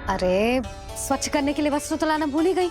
अरे स्वच्छ करने के लिए वस्त्र तो लाना भूल ही गई।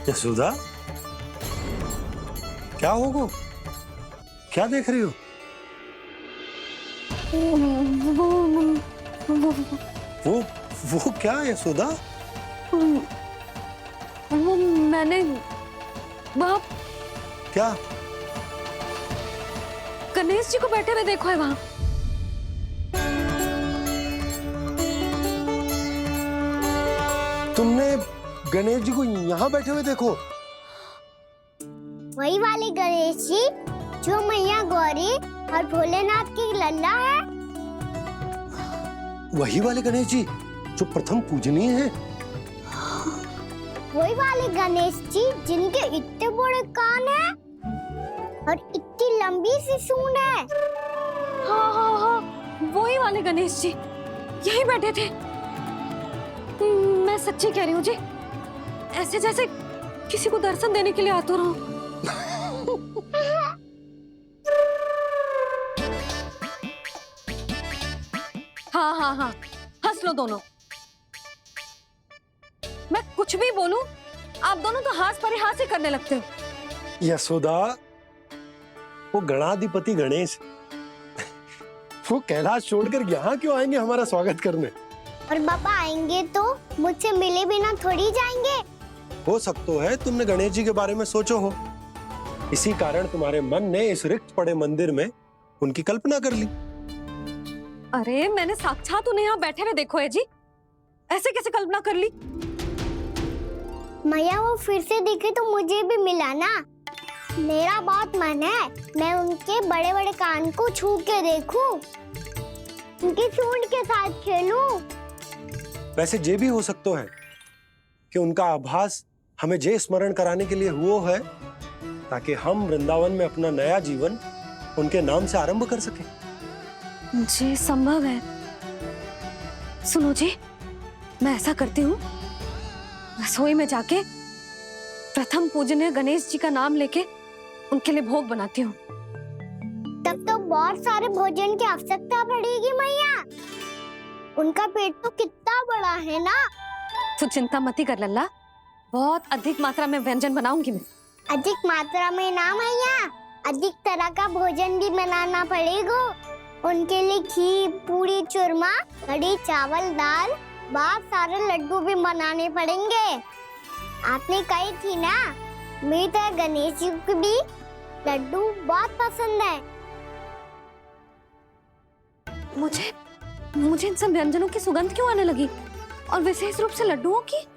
यशोदा, क्या होगा? क्या देख रही हो? वो क्या यशोदा? वो मैंने बाप क्या? गणेश जी को बैठे हुए देखो है वहां। तुमने गणेश जी को यहाँ बैठे हुए देखो? वही वाले गणेश जी जो मैया गौरी और भोलेनाथ की लल्ला है। वही वाले गणेश जी जो प्रथम पूजनीय हैं? वही वाले गणेश जी जिनके इतने बड़े कान हैं और इतनी लंबी सी सूंड है। हाँ हाँ हाँ, वही वाले गणेश जी यही बैठे थे। मैं सच्ची कह रही हूँ जी, ऐसे जैसे किसी को दर्शन देने के लिए आतुर हूँ। हाँ हाँ हाँ, हंस लो दोनों। मैं कुछ भी बोलूं, आप दोनों तो हाथ परिहास ही करने लगते हो। यशोदा, वो गणाधिपति गणेश वो कैलाश छोड़कर यहाँ क्यों आएंगे हमारा स्वागत करने? और बाबा आएंगे तो मुझसे मिले बिना थोड़ी जाएंगे। हो सकता है तुमने गणेश जी के बारे में सोचो हो, इसी कारण तुम्हारे मन ने इस रिक्त पड़े मंदिर में उनकी कल्पना कर ली। अरे मैंने साक्षात उन्हें यहाँ बैठे हुए देखो है जी, ऐसे कैसे कल्पना कर ली? मैया वो फिर से दिखे तो मुझे भी मिला ना। मेरा बहुत मन है मैं उनके बड़े बड़े कान को छू के देखूं, उनकी सूंड के साथ खेलूं। वैसे ये भी हो सकता है कि उनका आभास हमें जे स्मरण कराने के लिए हुआ है ताकि हम वृंदावन में अपना नया जीवन उनके नाम से आरंभ कर सके। जी संभव है। सुनो जी, मैं ऐसा करती हूँ, रसोई में जाके प्रथम पूजनीय गणेश जी का नाम लेके उनके लिए भोग बनाती हूँ। तब तो बहुत सारे भोजन की आवश्यकता पड़ेगी मैया। उनका पेट तो कितना बड़ा है ना। तू चिंता मत ही कर लल्ला, बहुत अधिक मात्रा में व्यंजन बनाऊंगी मैं। अधिक मात्रा में ना मैया, अधिक तरह का भोजन भी बनाना पड़ेगा। उनके लिए खीर, पूरी, चूरमा, कढ़ी, चावल, दाल, बहुत सारे लड्डू भी बनाने पड़ेंगे। आपने कही थी ना, मेरी तरह गणेश जी को भी लड्डू बहुत पसंद है। मुझे इन सब व्यंजनों की सुगंध क्यों आने लगी, और विशेष रूप से लड्डुओं की?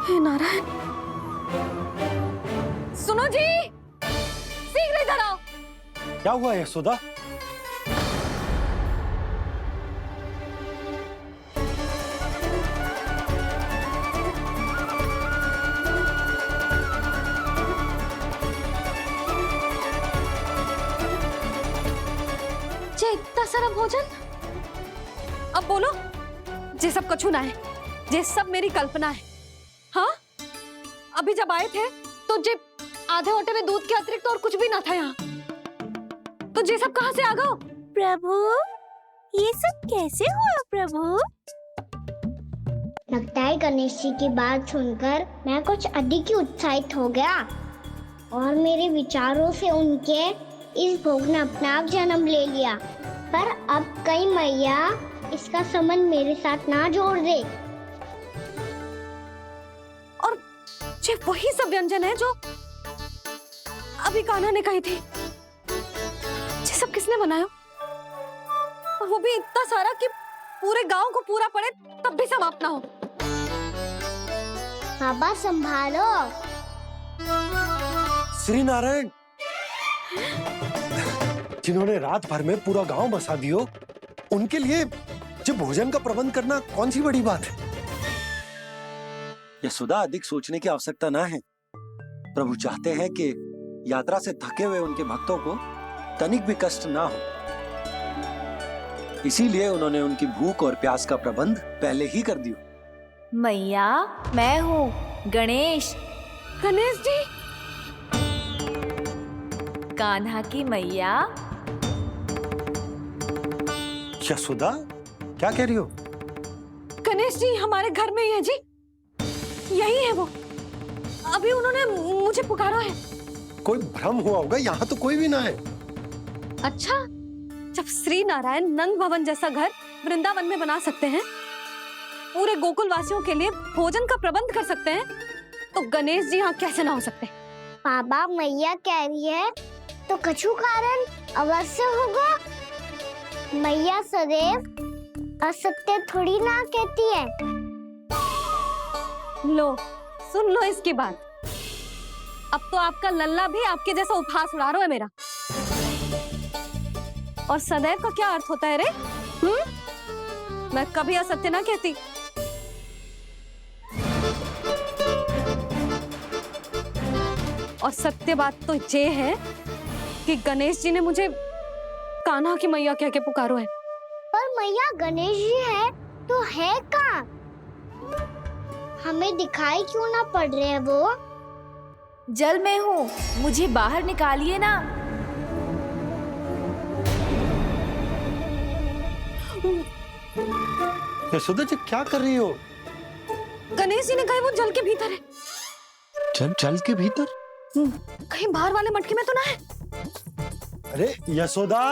हे नारायण, सुनो जी, शीघ्र इधर आओ। क्या हुआ यशोदा? जे इतना सारा भोजन, अब बोलो, जे सब कछु ना है, जे सब मेरी कल्पना है। हाँ, अभी जब आए थे तो जे आधे ओटे में दूध के अतिरिक्त और कुछ भी ना था यहाँ, तो ये सब कहाँ से आ गए? प्रभु, ये सब कैसे हुआ प्रभु? लगता है गणेश जी की बात सुनकर मैं कुछ अधिक ही उत्साहित हो गया और मेरे विचारों से उनके इस भोग ने अपना आप जन्म ले लिया। पर अब कहीं मैया इसका संबंध मेरे साथ ना जोड़ दे। और ये वही सब व्यंजन है जो अभी कान्हा ने कही थी। ये सब किसने बनाया? और वो भी इतना सारा कि पूरे गांव को पूरा पड़े तब भी समाप्त ना हो। बाबा संभालो। श्री नारायण, जिन्होंने रात भर में पूरा गांव बसा दियो, उनके लिए जो भोजन का प्रबंध करना कौन सी बड़ी बात है? यशोदा, अधिक सोचने की आवश्यकता ना है। प्रभु चाहते हैं कि यात्रा से थके हुए उनके भक्तों को तनिक भी कष्ट ना हो, इसीलिए उन्होंने उनकी भूख और प्यास का प्रबंध पहले ही कर दिया। मैया, मैं हूँ गणेश। गणेश जी, कान्हा की मैया। यशोदा, क्या कह रही हो? गणेश जी हमारे घर में ही है जी, यही है वो। अभी उन्होंने मुझे पुकारा है। कोई भ्रम हुआ होगा, यहाँ तो कोई भी ना है। अच्छा, जब श्री नारायण नंद भवन जैसा घर वृंदावन में बना सकते हैं, पूरे गोकुल वासियों के लिए भोजन का प्रबंध कर सकते हैं, तो गणेश जी यहाँ कैसे ना हो सकते? बाबा मैया कह रही है तो कछु कारण अवश्य होगा। मैया सदैव असत्य थोड़ी ना कहती है। लो, सुन लो इसकी बात। अब तो आपका लल्ला भी आपके जैसा उपहास उड़ा रहा है मेरा। और सदैव का क्या अर्थ होता है रे? मैं कभी असत्य ना कहती। और सत्य बात तो ये है कि गणेश जी ने मुझे कान्हा की मैया कह के पुकारो है। पर मैया गणेश जी है तो है कहाँ? हमें दिखाई क्यों ना पड़ रहे हैं वो? जल में हूँ, मुझे बाहर निकालिए ना। यशोदा जी, क्या कर रही हो? गणेश जी ने कहा वो जल के भीतर है। जल के भीतर? कहीं बाहर वाले मटके में तो ना है? अरे यशोदा!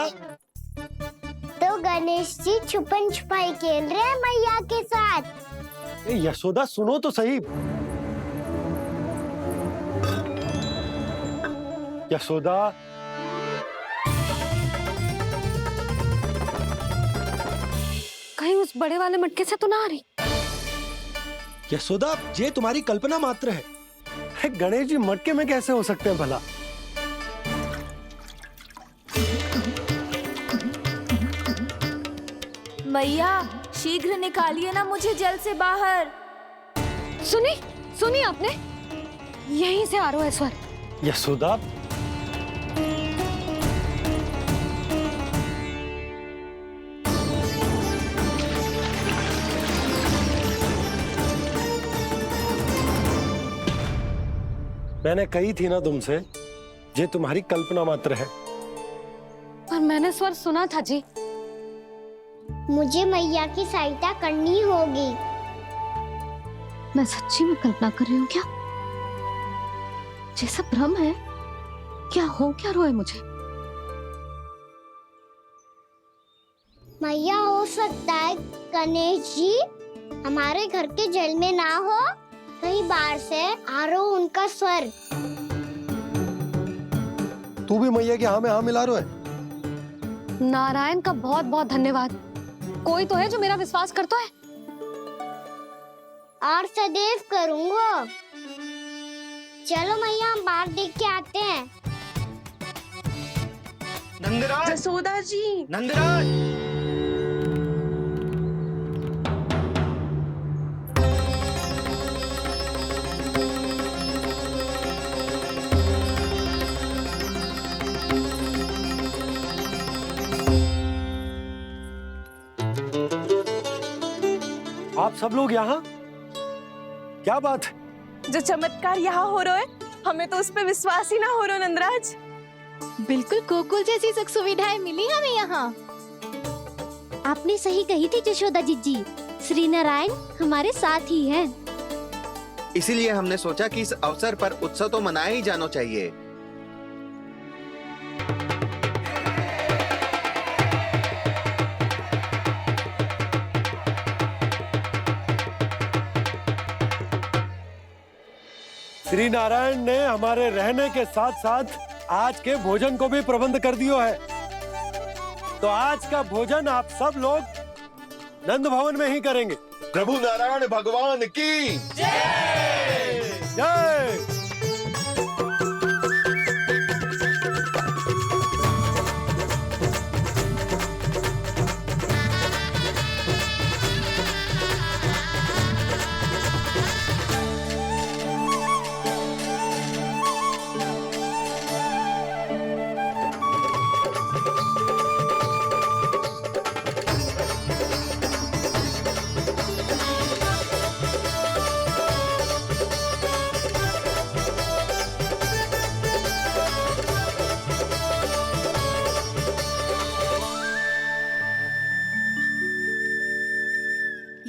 तो गणेश जी छुपन छुपाई खेल रहे हैं मैया के साथ। यशोदा, सुनो तो सही। यशोदा, कहीं उस बड़े वाले मटके से तो ना आ रही? यशोदा, ये तुम्हारी कल्पना मात्र है। गणेश जी मटके में कैसे हो सकते हैं भला? मैया, शीघ्र निकालिए ना मुझे जल से बाहर। सुनी आपने? यहीं से आ रहा है स्वर। यशोदा, मैंने कही थी ना तुमसे, ये तुम्हारी कल्पना मात्र है। पर मैंने स्वर सुना था जी। मुझे मैया की सहायता करनी होगी। मैं सच्ची में कल्पना कर रही हूँ क्या? ये सब भ्रम है क्या? हो क्या रहा है मुझे? मैया, हो सकता है गणेश जी हमारे घर के जल में ना हो, कहीं बाहर से आ रहा हो उनका स्वर। तू भी मैया के हाँ में हाँ मिला रहा है। नारायण का बहुत बहुत धन्यवाद। कोई तो है जो मेरा विश्वास करता है। और सदैव करूंगा। चलो मैया, हम बाहर देख के आते हैं। नंदराज! यशोदा जी। नंदराज! आप सब लोग यहाँ? क्या बात है? जो चमत्कार यहाँ हो रहा है, हमें तो उस पे विश्वास ही ना हो रहा नंदराज। बिल्कुल गोकुल जैसी सुख सुविधाएं मिली हमें यहाँ। आपने सही कही थी यशोदा जीजी, श्री नारायण हमारे साथ ही हैं। इसीलिए हमने सोचा कि इस अवसर पर उत्सव तो मनाया ही जाना चाहिए। श्री नारायण ने हमारे रहने के साथ साथ आज के भोजन को भी प्रबंध कर दियो है। तो आज का भोजन आप सब लोग नंद भवन में ही करेंगे। प्रभु नारायण भगवान की जय।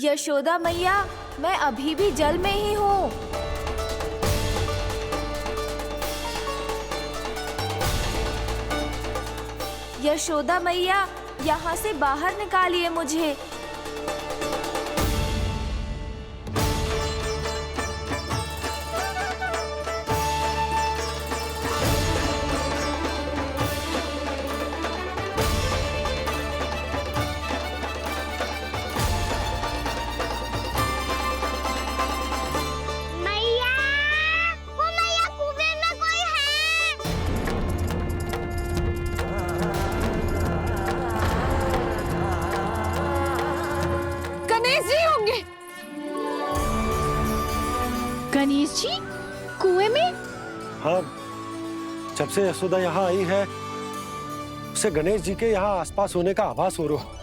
यशोदा मैया, मैं अभी भी जल में ही हूँ। यशोदा मैया, यहाँ से बाहर निकालिए मुझे। मैया, वो मैया कुएं में कोई है। गणेश जी होंगे। गणेश जी कुएं में? हाँ, जब से यशोदा यहाँ आई है उसे गणेश जी के यहाँ आसपास होने का आभास हो रहा।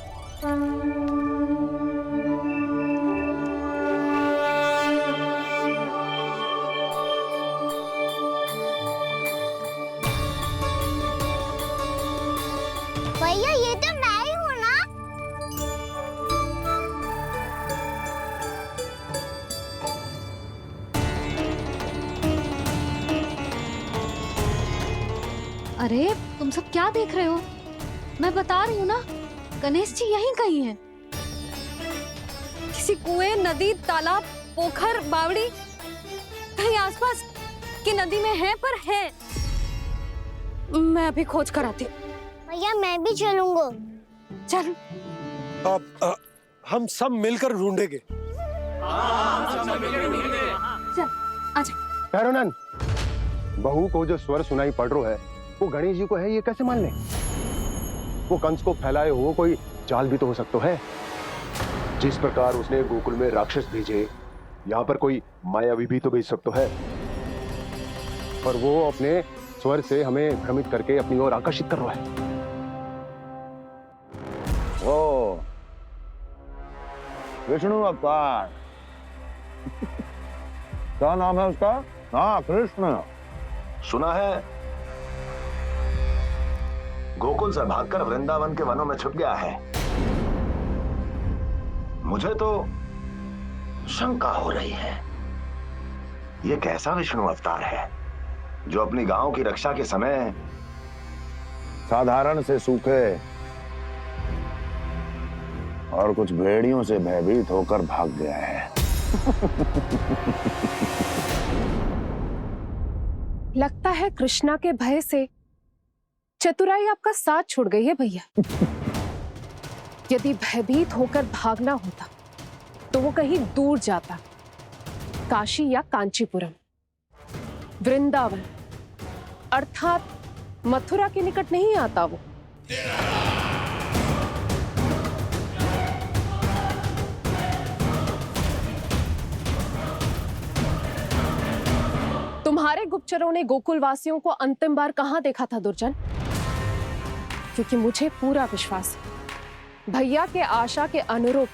भैया ये तो मैं ही हूँ ना। अरे तुम सब क्या देख रहे हो? मैं बता रही हूँ ना, गणेश जी यहीं कहीं हैं। किसी कुएं, नदी, तालाब, पोखर, बावड़ी कहीं आसपास की नदी में है, पर है। मैं अभी खोज कर आती हूँ। भैया मैं भी चलूंगा। चल। अब हम सब मिलकर ढूंढेंगे। चल आजा। भैरवनंद, बहू को जो स्वर सुनाई पड़ रहा है वो गणेश जी को है, ये कैसे मान ले? वो कंस को फैलाए हुए कोई चाल भी तो हो सकता है। जिस प्रकार उसने गोकुल में राक्षस भेजे, यहाँ पर कोई मायावी भी तो भेज सकता है। और वो अपने स्वर से हमें भ्रमित करके अपनी ओर आकर्षित कर रहा है। ओ विष्णु अवतार। क्या नाम है उसका? हाँ, कृष्ण। सुना है गोकुल से भागकर वृंदावन के वनों में छुप गया है। मुझे तो शंका हो रही है, ये कैसा विष्णु अवतार है जो अपनी गांव की रक्षा के समय साधारण से सूखे और कुछ भेड़ियों से भयभीत होकर भाग गया है। लगता है कृष्णा के भय से चतुराई आपका साथ छोड़ गई है भैया। यदि भयभीत होकर भागना होता तो वो कहीं दूर जाता, काशी या कांचीपुरम, वृंदावन अर्थात मथुरा के निकट नहीं आता वो। तुम्हारे गुप्तचरों ने गोकुल वासियों को अंतिम बार कहां देखा था दुर्जन? क्योंकि मुझे पूरा विश्वास है भैया के आशा के अनुरूप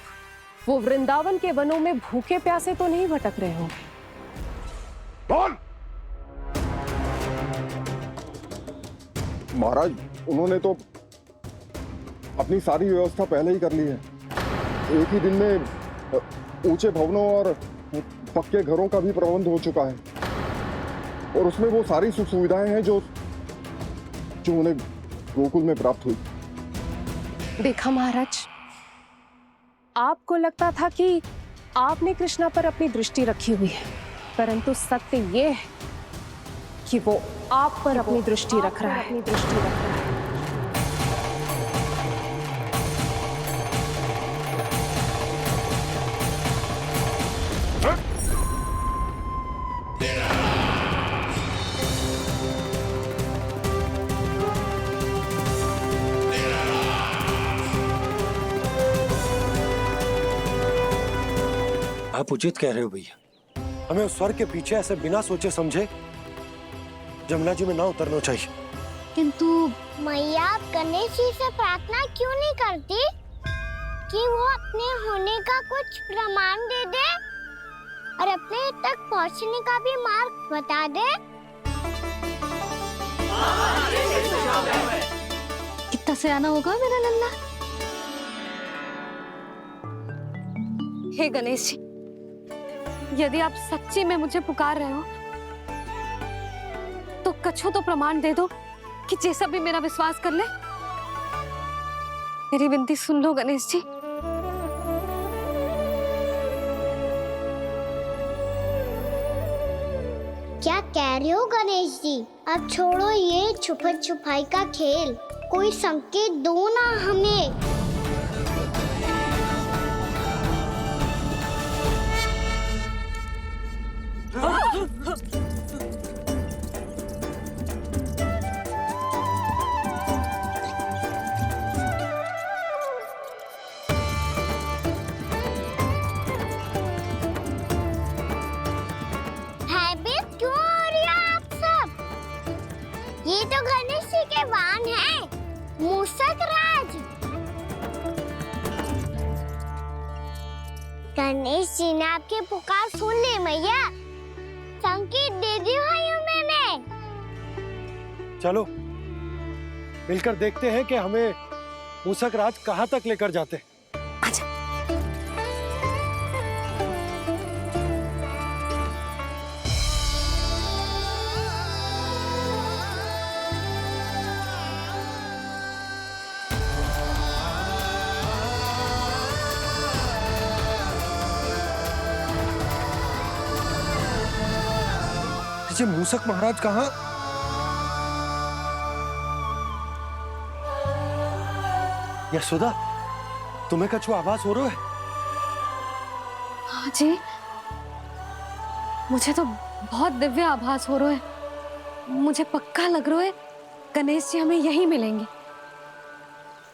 वो वृंदावन के वनों में भूखे प्यासे तो नहीं भटक रहे होंगे। बोल! महाराज, उन्होंने तो अपनी सारी व्यवस्था पहले ही कर ली है। एक ही दिन में ऊंचे भवनों और पक्के घरों का भी प्रबंध हो चुका है, और उसमें वो सारी सुख सुविधाएं हैं जो उन्हें गोकुल में प्राप्त हुई। देखा महाराज, आपको लगता था कि आपने कृष्णा पर अपनी दृष्टि रखी हुई है, परंतु सत्य ये है कि वो आप पर अपनी दृष्टि रख रहा है। आप उचित कह रहे हो भैया, हमें उस स्वर के पीछे ऐसे बिना सोचे समझे जमुना जी में ना उतरना चाहिए। किंतु मैया आप गणेश जी से प्रार्थना क्यों नहीं करती कि वो अपने होने का कुछ प्रमाण दे दे और अपने तक पहुंचने का भी मार्ग बता दे? कितना सयाना होगा मेरा लल्ला। हे गणेश जी, यदि आप सच्ची में मुझे पुकार रहे हो तो कछु तो प्रमाण दे दो कि जैसा भी मेरा विश्वास कर ले। मेरी विनती सुन लो गणेश जी। क्या कह रहे हो गणेश जी? अब छोड़ो ये छुपन छुपाई का खेल, कोई संकेत दो ना हमें। भयभीत क्यों हो रही हो आप सब? ये तो गणेश जी के वाहन हैं, मूषक राज। गणेश जी ने आपकी पुकार सुन ली मैया, संकेत दे दी भाइयों मैंने। चलो मिलकर देखते हैं कि हमें मूषक राज कहाँ तक लेकर जाते हैं। ये मूषक महाराज कहाँ? यशोदा, तुम्हें कछु आभास हो रहा है? हाँ जी, मुझे तो बहुत दिव्य आभास हो रहा है। मुझे पक्का लग रहा है गणेश जी हमें यहीं मिलेंगे।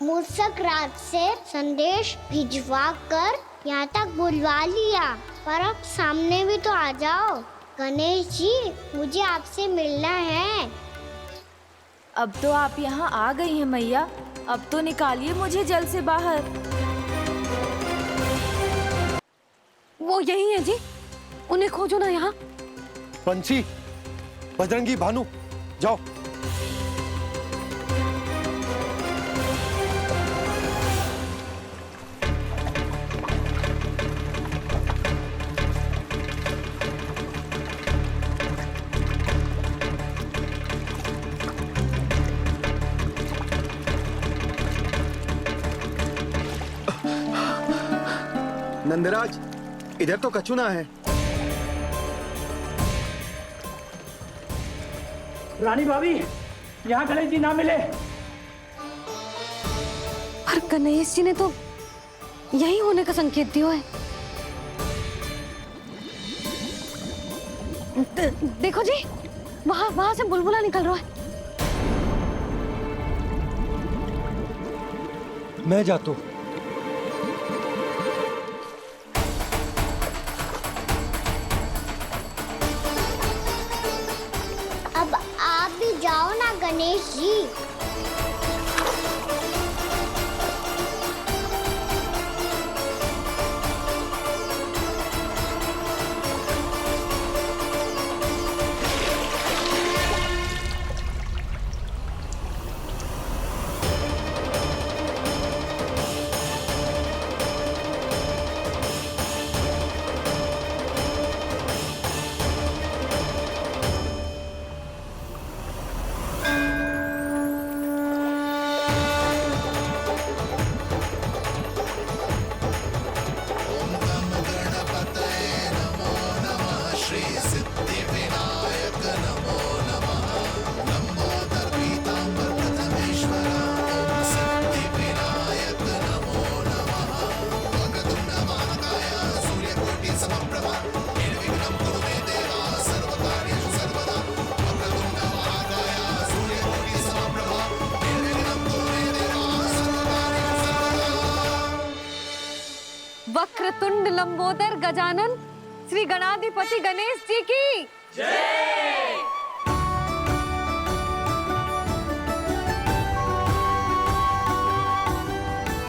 मूषक राज से संदेश भिजवा कर यहाँ तक बुलवा लिया, पर अब सामने भी तो आ जाओ। गणेश जी, मुझे आपसे मिलना है। अब तो आप यहाँ आ गई हैं मैया, अब तो निकालिए मुझे जल से बाहर। वो यही है जी, उन्हें खोजो ना यहाँ। पंछी, बजरंगी, भानु, जाओ। नंदराज, इधर तो कछुना है। रानी भाभी, यहाँ गणेश जी ना मिले। पर गणेश जी ने तो यही होने का संकेत दिया है। देखो जी, वहां से बुलबुला निकल रहा है। मैं जाता हूँ। अब आप भी जाओ ना गणेश जी। लंबोदर गजानन श्री गणाधिपति गणेश जी की जय।